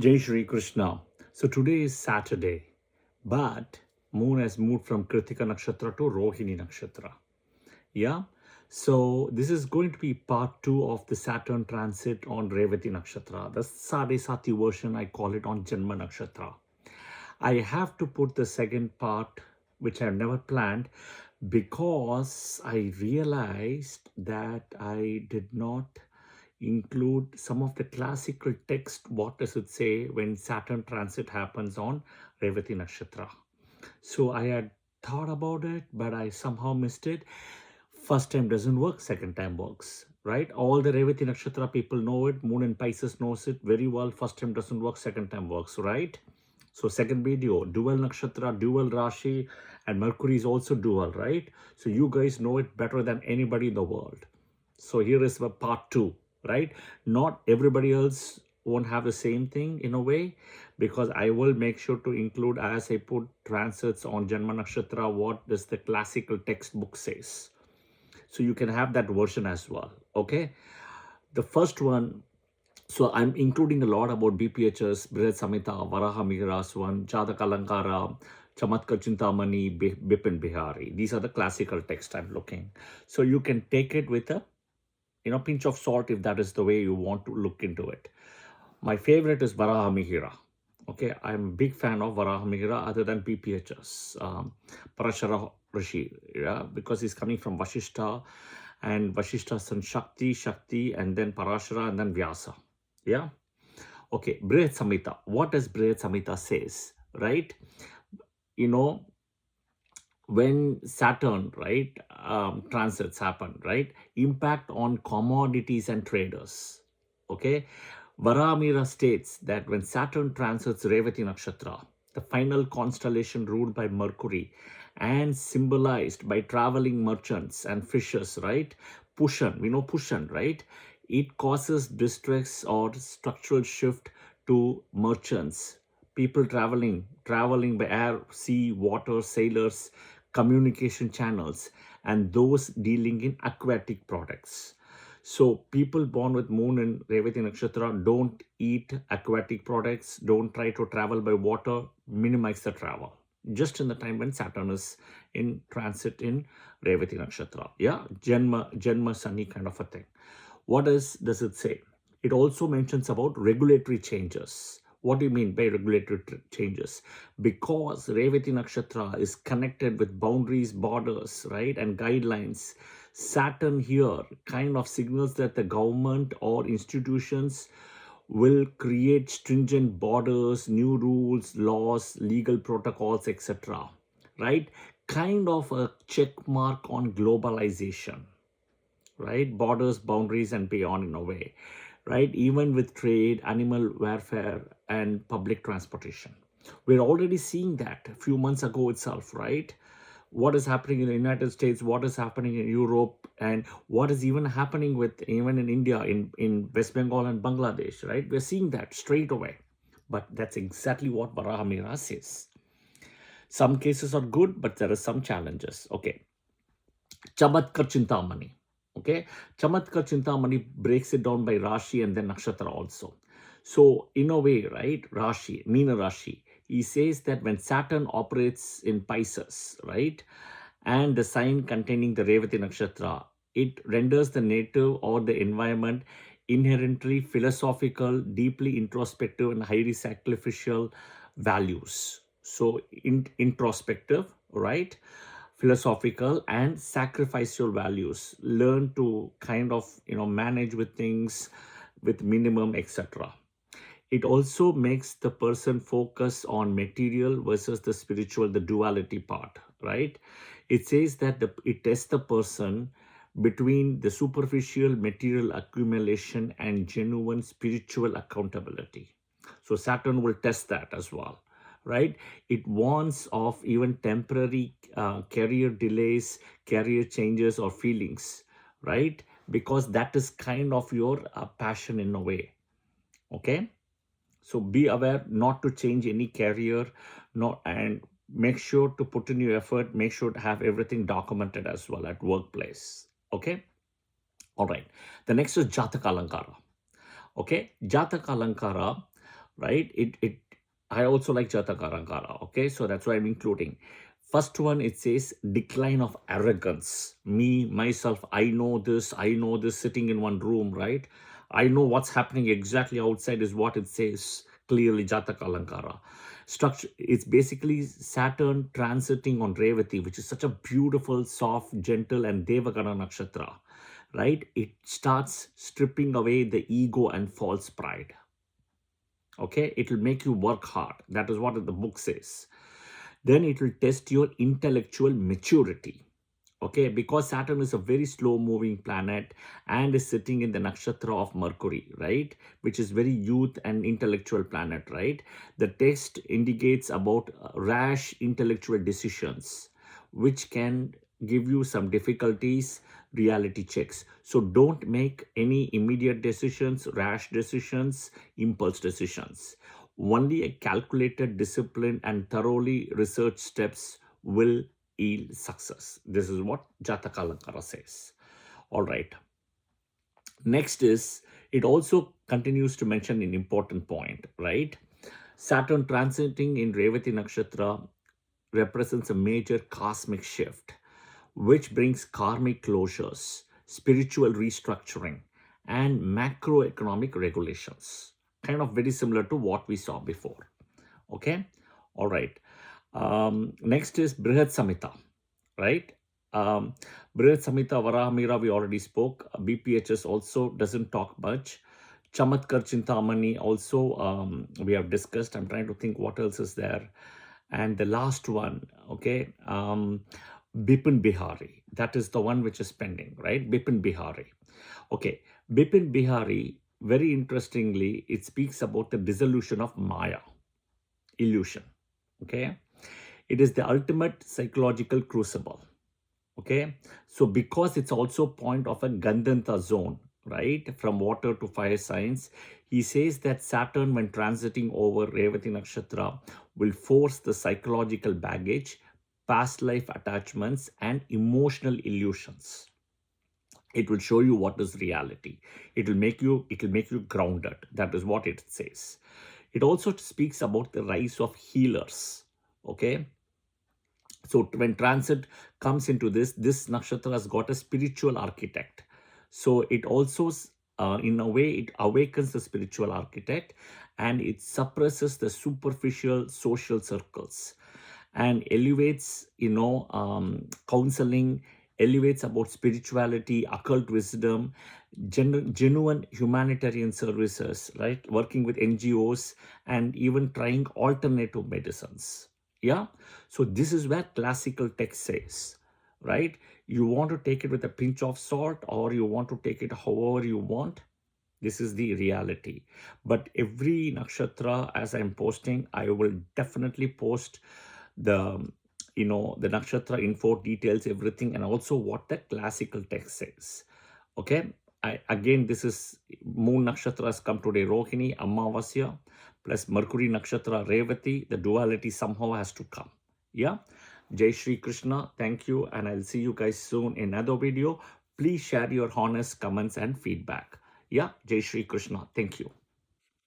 Jai Shri Krishna. So today is Saturday, but moon has moved from Kritika Nakshatra to Rohini Nakshatra. Yeah. So this is going to be part 2 of the Saturn transit on Revati Nakshatra. The Sade-Sati version, I call it on Janma Nakshatra. I have to put the second part, which I've never planned, because I realized that I did not include some of the classical text. What does it say when Saturn transit happens on Revati Nakshatra? So I had thought about it, but I somehow missed it. First time doesn't work, second time works, right? All the Revati Nakshatra people know it. Moon and Pisces knows it very well. First time doesn't work, second time works, right? So second video, dual nakshatra, dual rashi, and Mercury is also dual, right? So you guys know it better than anybody in the world. So here is the part 2, right? Not everybody else won't have the same thing in a way, because I will make sure to include, as I put transits on Janma Nakshatra, what does the classical textbook says. So you can have that version as well, okay? The first one, so I'm including a lot about BPHS, Brihat Samhita, Varaha Mihira Swan, Jataka Alankara, Chamatka Chintamani, Bipin Bihari. These are the classical text I'm looking. So you can take it with a pinch of salt if that is the way you want to look into it. My favorite is Varaha Mihira. Okay, I'm a big fan of Varaha Mihira other than BPHS, Parashara Rishi, yeah, because he's coming from Vashishta, and Vashishta son Shakti, and then Parashara, and then Vyasa. Yeah. Okay, Brihat Samhita. What does Brihat Samhita says, right? When Saturn, right, transits happen, right, impact on commodities and traders. Okay, Varamira states that when Saturn transits Revati Nakshatra, the final constellation ruled by Mercury and symbolized by traveling merchants and fishers, right? Pushan, we know Pushan, right? It causes distress or structural shift to merchants, people traveling by air, sea, water, sailors, communication channels, and those dealing in aquatic products. So people born with moon and Revati Nakshatra don't eat aquatic products, don't try to travel by water, minimize the travel. Just in the time when Saturn is in transit in Revati Nakshatra. Yeah, Janma Sani kind of a thing. What does it say? It also mentions about regulatory changes. What do you mean by regulatory changes? Because Revati Nakshatra is connected with boundaries, borders, right, and guidelines. Saturn here kind of signals that the government or institutions will create stringent borders, new rules, laws, legal protocols, etc. Right? Kind of a check mark on globalization, right? Borders, boundaries, and beyond in a way, right? Even with trade, animal welfare, and public transportation. We're already seeing that a few months ago itself, right? What is happening in the United States, what is happening in Europe, and what is even happening with even in India, in West Bengal and Bangladesh, right? We're seeing that straight away. But that's exactly what Varaha Mihira says. Some cases are good, but there are some challenges. Okay. Chamatkar Chintamani. Okay, Chamatkar Chintamani breaks it down by Rashi and then Nakshatra also. So, in a way, right, Rashi, Meena Rashi, he says that when Saturn operates in Pisces, right, and the sign containing the Revati Nakshatra, it renders the native or the environment inherently philosophical, deeply introspective, and highly sacrificial values. So, introspective, right? Philosophical and sacrificial values, learn to kind of manage with things with minimum, etc. It also makes the person focus on material versus the spiritual, the duality part, right? It says that it tests the person between the superficial material accumulation and genuine spiritual accountability. So Saturn will test that as well, right? It warns of even temporary career delays, career changes, or feelings, right? Because that is kind of your passion in a way. Okay, so be aware not to change any career, not, and make sure to put in your effort. Make sure to have everything documented as well at workplace. Okay, all right. The next is Jataka Alankara. Okay, Jataka Alankara right? I also like Jataka Alankara, okay? So that's why I'm including. First one, it says decline of arrogance. Me, myself, I know this sitting in one room, right? I know what's happening exactly outside is what it says clearly, Jataka Alankara. Structure, it's basically Saturn transiting on Revati, which is such a beautiful, soft, gentle, and Devagana nakshatra, right? It starts stripping away the ego and false pride. Okay, it will make you work hard. That is what the book says. Then it will test your intellectual maturity. Okay, because Saturn is a very slow moving planet and is sitting in the nakshatra of Mercury, right, which is very youth and intellectual planet, right? The test indicates about rash intellectual decisions which can give you some difficulties, reality checks. So don't make any immediate decisions, rash decisions, impulse decisions. Only a calculated, disciplined, and thoroughly researched steps will yield success. This is what Jataka Alankara says. All right. Next is, it also continues to mention an important point, right? Saturn transiting in Revati Nakshatra represents a major cosmic shift, which brings karmic closures, spiritual restructuring, and macroeconomic regulations. Kind of very similar to what we saw before. Okay, all right. Next is Brihad Samhita, right? Um, Brihad Samhita, Varahamira, we already spoke. BPHS also doesn't talk much. Chamatkar Chintamani also we have discussed. I'm trying to think what else is there. And the last one, okay, Bipin Bihari. That is the one which is pending, right? Bipin Bihari. Okay, Bipin Bihari, very interestingly, it speaks about the dissolution of Maya, illusion. Okay, it is the ultimate psychological crucible. Okay, so because it's also point of a Gandanta zone, right, from water to fire signs, he says that Saturn, when transiting over Revati Nakshatra, will force the psychological baggage, past life attachments, and emotional illusions. It will show you what is reality. It will make you grounded. That is what it says. It also speaks about the rise of healers. Okay, so when transit comes into this nakshatra has got a spiritual architect. So it also, in a way, it awakens the spiritual architect and it suppresses the superficial social circles and elevates, counseling, elevates about spirituality, occult wisdom, genuine humanitarian services, right? Working with NGOs and even trying alternative medicines. Yeah. So this is where classical text says, right? You want to take it with a pinch of salt or you want to take it however you want. This is the reality. But every nakshatra, as I'm posting, I will definitely post the the nakshatra info details, everything, and also what the classical text says. Okay. Again, this is moon nakshatra has come today, Rohini, Amavasya, plus Mercury nakshatra, Revati. The duality somehow has to come. Yeah. Jai Shri Krishna. Thank you. And I'll see you guys soon in another video. Please share your honest comments and feedback. Yeah. Jai Shri Krishna. Thank you.